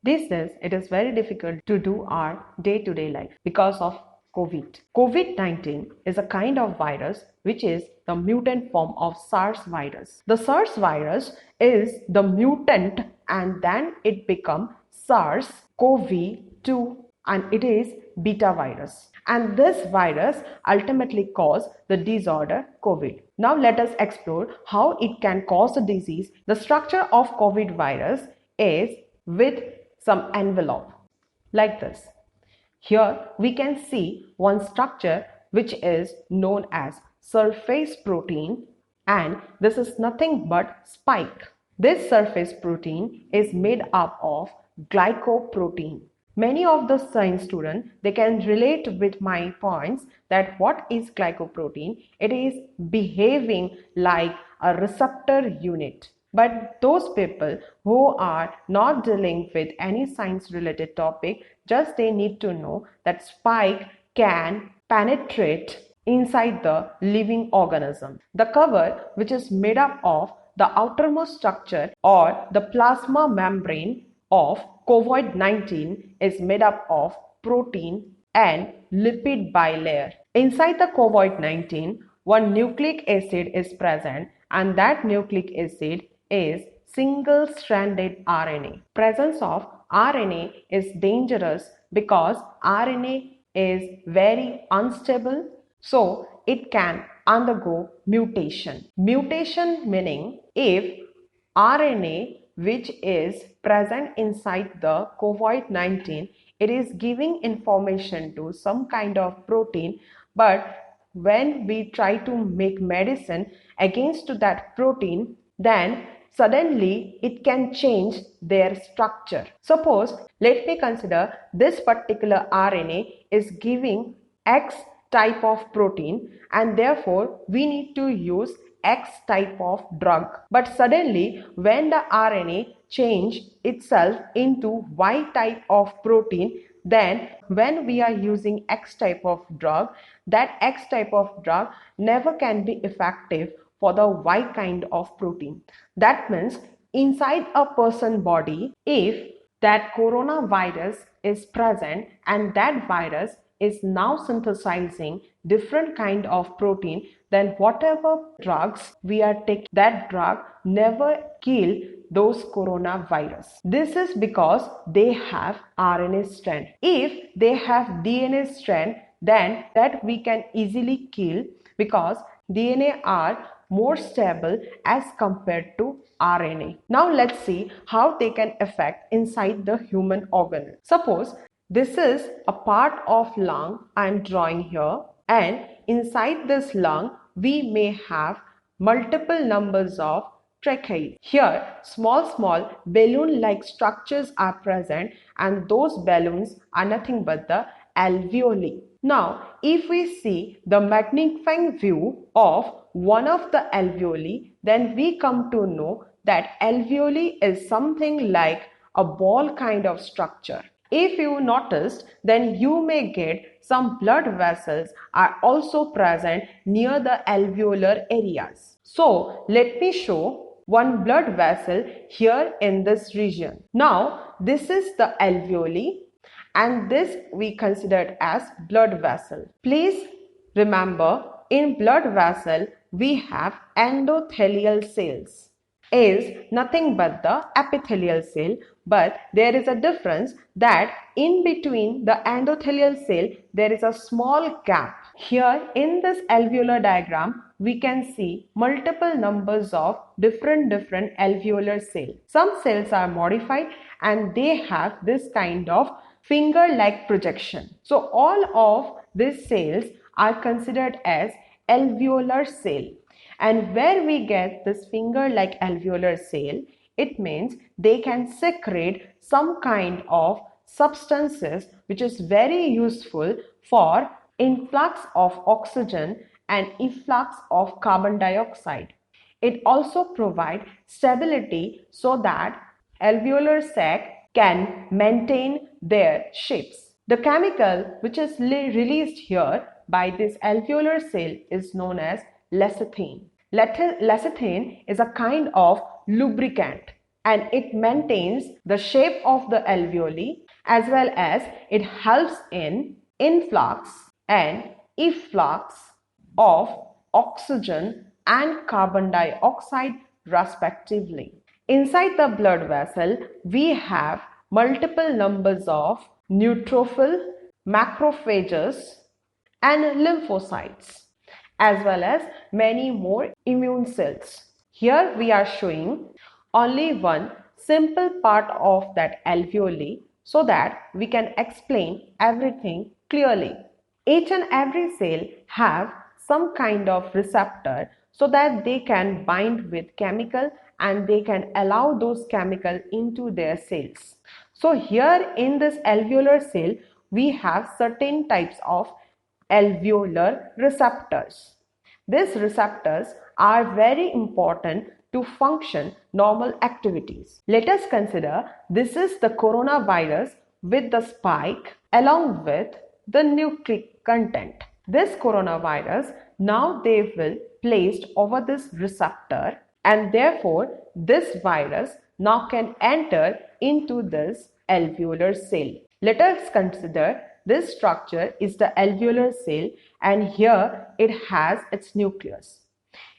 It is very difficult to do our day-to-day life because of COVID. COVID-19 is a kind of virus which is the mutant form of SARS virus. The SARS virus is the mutant and then it becomes SARS-CoV-2 and it is beta virus. And this virus ultimately causes the disorder COVID. Now let us explore how it can cause the disease. The structure of COVID virus is with some envelope like this. Here we can see one structure which is known as surface protein, and this is nothing but spike. This surface protein is made up of glycoprotein. Many of the science students, they can relate with my points that what is glycoprotein? It is behaving like a receptor unit. But those people who are not dealing with any science related topic, just they need to know that spike can penetrate inside the living organism. The cover, which is made up of the outermost structure or the plasma membrane of COVID-19 is made up of protein and lipid bilayer. Inside the COVID-19, one nucleic acid is present and that nucleic acid is single-stranded RNA. Presence of RNA is dangerous because RNA is very unstable, so it can undergo mutation. Mutation meaning if RNA which is present inside the COVID-19, it is giving information to some kind of protein, but when we try to make medicine against that protein, then suddenly it can change their structure. Suppose, let me consider this particular RNA is giving X type of protein and therefore we need to use X type of drug. But suddenly when the RNA change itself into Y type of protein, then when we are using X type of drug, that X type of drug never can be effective for the Y kind of protein. That means inside a person's body, if that coronavirus is present and that virus is now synthesizing different kind of protein, then whatever drugs we are taking, that drug never kill those coronavirus. This is because they have RNA strand. If they have DNA strand, then that we can easily kill because DNA are more stable as compared to RNA. Now let's see how they can affect inside the human organ. Suppose this is a part of lung I am drawing here, and inside this lung we may have multiple numbers of tracheae. Here small balloon like structures are present and those balloons are nothing but the alveoli. Now if we see the magnifying view of one of the alveoli, then we come to know that alveoli is something like a ball kind of structure. If you noticed, then you may get some blood vessels are also present near the alveolar areas. So let me show one blood vessel here in this region. Now this is the alveoli and this we considered as blood vessel. Please remember, in blood vessel we have endothelial cells is nothing but the epithelial cell, but there is a difference that in between the endothelial cell there is a small gap. Here in this alveolar diagram we can see multiple numbers of different alveolar cells. Some cells are modified and they have this kind of finger-like projection. So all of these cells are considered as alveolar cell. And where we get this finger-like alveolar cell, it means they can secrete some kind of substances which is very useful for influx of oxygen and efflux of carbon dioxide. It also provides stability so that alveolar sac can maintain their shapes. The chemical which is released here by this alveolar cell is known as lecithin. Lecithin is a kind of lubricant and it maintains the shape of the alveoli, as well as it helps in influx and efflux of oxygen and carbon dioxide respectively. Inside the blood vessel, we have multiple numbers of neutrophil, macrophages, and lymphocytes, as well as many more immune cells. Here we are showing only one simple part of that alveoli so that we can explain everything clearly. Each and every cell have some kind of receptor so that they can bind with chemical and they can allow those chemical into their cells. So here in this alveolar cell, we have certain types of alveolar receptors. These receptors are very important to function normal activities. Let us consider this is the coronavirus with the spike along with the nucleic content. This coronavirus, now they will placed over this receptor, and therefore this virus now can enter into this alveolar cell. Let us consider this structure is the alveolar cell, and here it has its nucleus.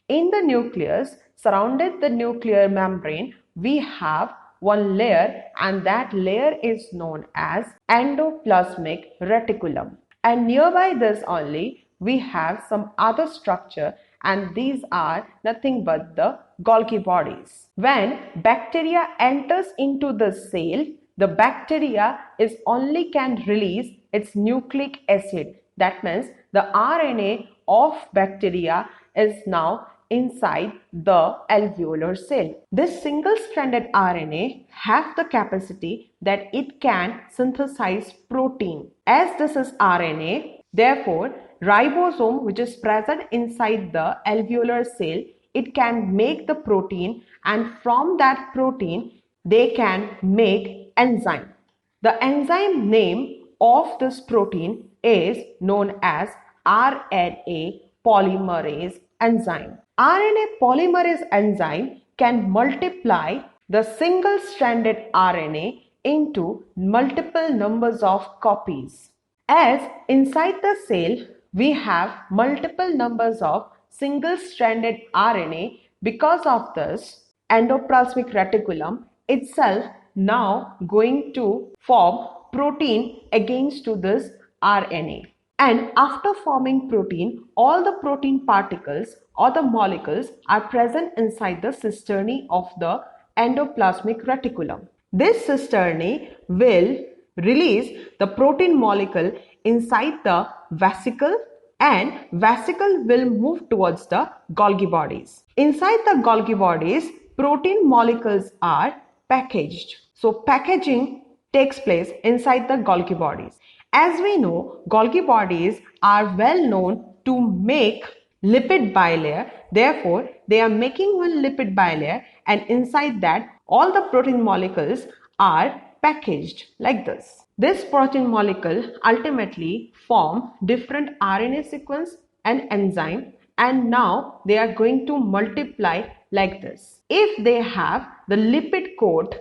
In the nucleus, surrounded the nuclear membrane, we have one layer, and that layer is known as endoplasmic reticulum. And nearby this only, we have some other structure, and these are nothing but the Golgi bodies. When bacteria enters into the cell, the bacteria is only can release its nucleic acid. That means the RNA of bacteria is now inside the alveolar cell. This single-stranded RNA have the capacity that it can synthesize protein. As this is RNA, therefore ribosome, which is present inside the alveolar cell, it can make the protein, and from that protein they can make enzyme. The enzyme name of this protein is known as RNA polymerase enzyme. RNA polymerase enzyme can multiply the single-stranded RNA into multiple numbers of copies. As inside the cell, we have multiple numbers of single-stranded RNA. Because of this, endoplasmic reticulum itself now going to form protein against to this RNA. And after forming protein, all the protein particles or the molecules are present inside the cisternae of the endoplasmic reticulum. This cisternae will release the protein molecule inside the vesicle, and vesicle will move towards the Golgi bodies. Inside the Golgi bodies, protein molecules are packaged. So packaging takes place inside the Golgi bodies. As we know, Golgi bodies are well known to make lipid bilayer. Therefore, they are making one lipid bilayer, and inside that all the protein molecules are packaged like this. This protein molecule ultimately form different RNA sequence and enzyme, and now they are going to multiply like this. If they have the lipid coat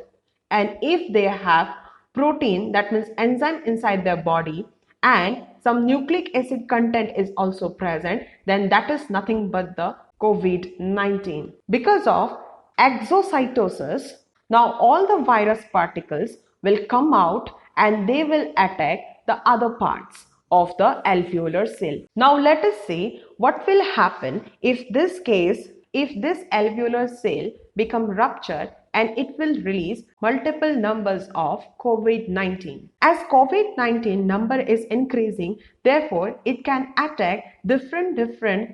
and if they have protein, that means enzyme inside their body, and some nucleic acid content is also present, then that is nothing but the COVID-19. Because of exocytosis, now all the virus particles will come out and they will attack the other parts of the alveolar cell. Now let us see what will happen if this alveolar cell become ruptured and it will release multiple numbers of COVID-19. As COVID-19 number is increasing, therefore it can attack different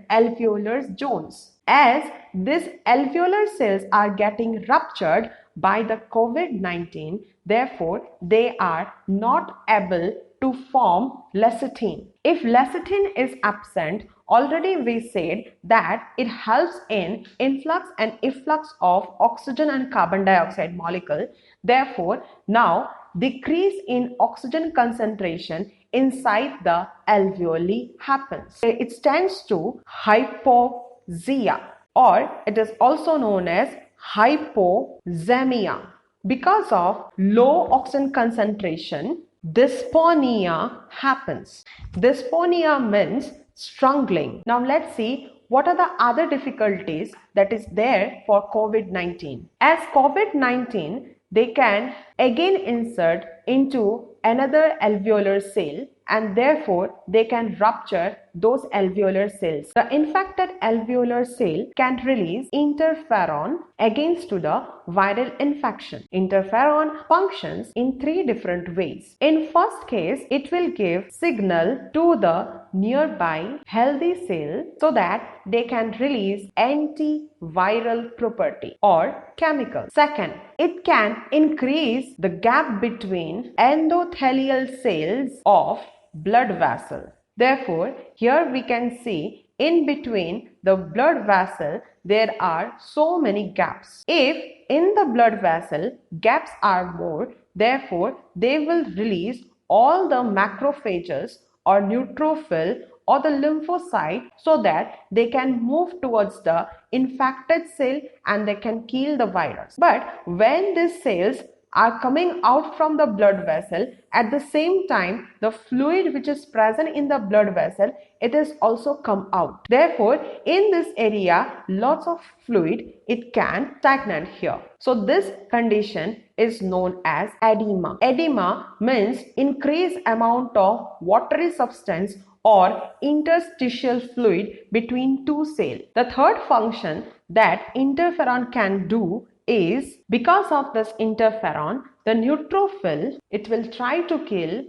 alveolar zones. As these alveolar cells are getting ruptured by the COVID-19, therefore they are not able to form lecithin. If lecithin is absent, already we said that it helps in influx and efflux of oxygen and carbon dioxide molecule. Therefore, now decrease in oxygen concentration inside the alveoli happens. It stands to hypoxia, or it is also known as hypoxemia. Because of low oxygen concentration, dyspnea happens. Dyspnea means struggling. Now let's see what are the other difficulties that is there for COVID-19. As COVID-19, they can again insert into another alveolar cell and therefore they can rupture those alveolar cells. The infected alveolar cell can release interferon against to the viral infection. Interferon functions in three different ways. In first case, it will give signal to the nearby healthy cell so that they can release antiviral property or chemical. Second, it can increase the gap between endothelial cells of blood vessel. Therefore, here we can see in between the blood vessel there are so many gaps. If in the blood vessel gaps are more, therefore they will release all the macrophages or neutrophil or the lymphocyte so that they can move towards the infected cell and they can kill the virus. But when these cells are coming out from the blood vessel, at the same time the fluid which is present in the blood vessel, it is also come out. Therefore, in this area lots of fluid, it can stagnate here. So this condition is known as edema. Edema means increased amount of watery substance or interstitial fluid between two cells. The third function that interferon can do is, because of this interferon, the neutrophil, it will try to kill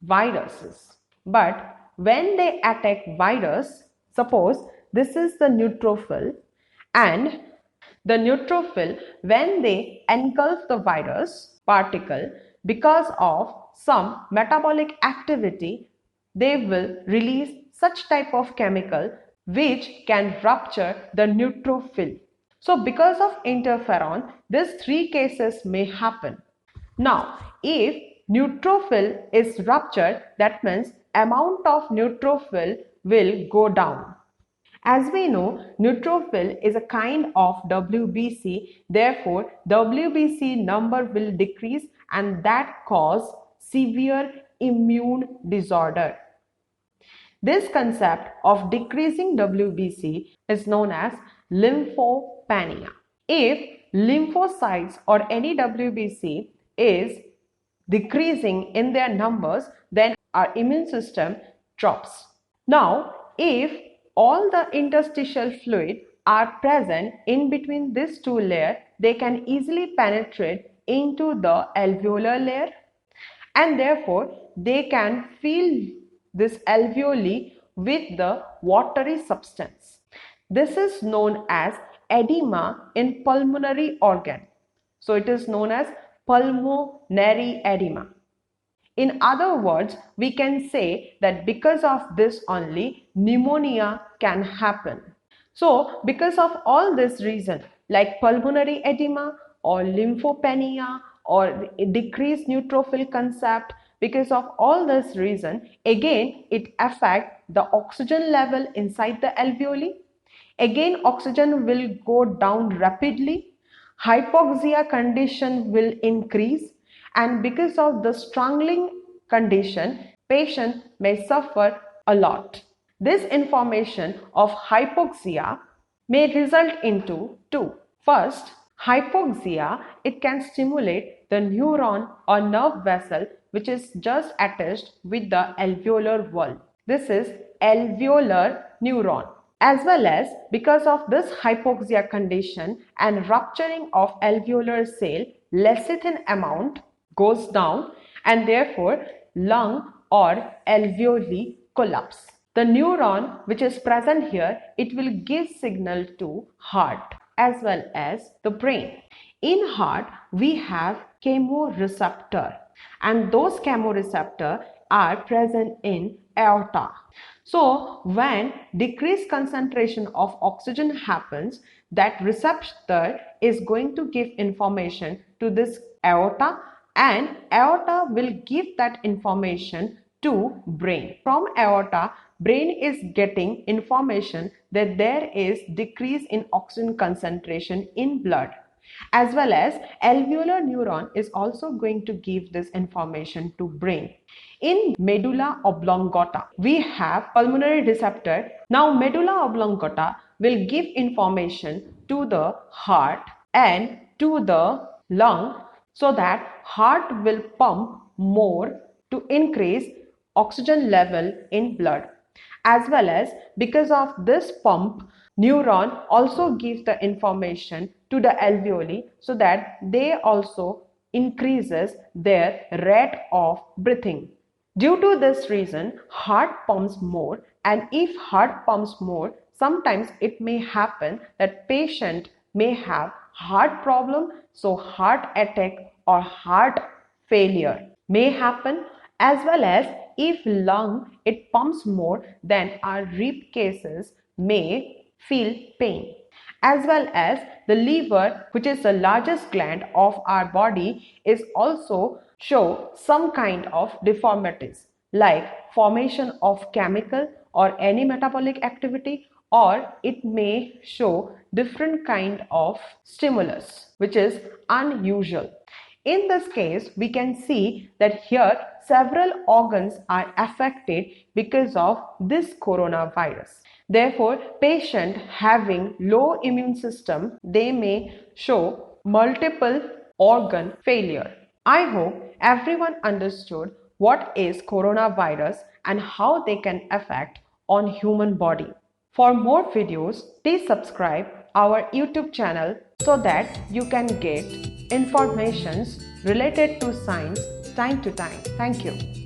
viruses. But when they attack virus, suppose this is the neutrophil, and the neutrophil, when they engulf the virus particle, because of some metabolic activity, they will release such type of chemical which can rupture the neutrophil. So because of interferon, these three cases may happen. Now, if neutrophil is ruptured, that means amount of neutrophil will go down. As we know, neutrophil is a kind of WBC, therefore WBC number will decrease and that cause severe immune disorder. This concept of decreasing WBC is known as lymphopenia. If lymphocytes or any WBC is decreasing in their numbers, then our immune system drops. Now, if all the interstitial fluid are present in between these two layers, they can easily penetrate into the alveolar layer and therefore they can fill this alveoli with the watery substance. This is known as edema in pulmonary organ. So it is known as pulmonary edema. In other words, we can say that because of this only pneumonia can happen. So because of all this reason, like pulmonary edema or lymphopenia or decreased neutrophil concept, because of all this reason, again it affects the oxygen level inside the alveoli. Again oxygen will go down rapidly. Hypoxia condition will increase, and because of the strangling condition, patient may suffer a lot. This information of hypoxia may result into two. First, hypoxia, it can stimulate the neuron or nerve vessel which is just attached with the alveolar wall. This is alveolar neuron. As well as because of this hypoxia condition and rupturing of alveolar cell, lecithin amount goes down and therefore lung or alveoli collapse. The neuron which is present here, it will give signal to heart as well as the brain. In heart, we have chemoreceptor, and those chemoreceptors are present in aorta. So when decreased concentration of oxygen happens, that receptor is going to give information to this aorta, and aorta will give that information to brain. From aorta, brain is getting information that there is decrease in oxygen concentration in blood. as well as alveolar neuron is also going to give this information to brain. In medulla oblongata, we have pulmonary receptor. Now medulla oblongata will give information to the heart and to the lung so that heart will pump more to increase oxygen level in blood, as well as because of this pump neuron also gives the information to the alveoli so that they also increases their rate of breathing. Due to this reason, heart pumps more, and if heart pumps more, sometimes it may happen that patient may have heart problem, so heart attack or heart failure may happen, as well as if lung it pumps more, then our rib cases may feel pain, as well as the liver, which is the largest gland of our body, is also show some kind of deformities like formation of chemical or any metabolic activity, or it may show different kind of stimulus which is unusual. In this case, we can see that here several organs are affected because of this coronavirus. Therefore, patient having low immune system, they may show multiple organ failure. I hope everyone understood what is coronavirus and how they can affect on human body. For more videos, please subscribe our YouTube channel so that you can get informations related to science time to time. Thank you.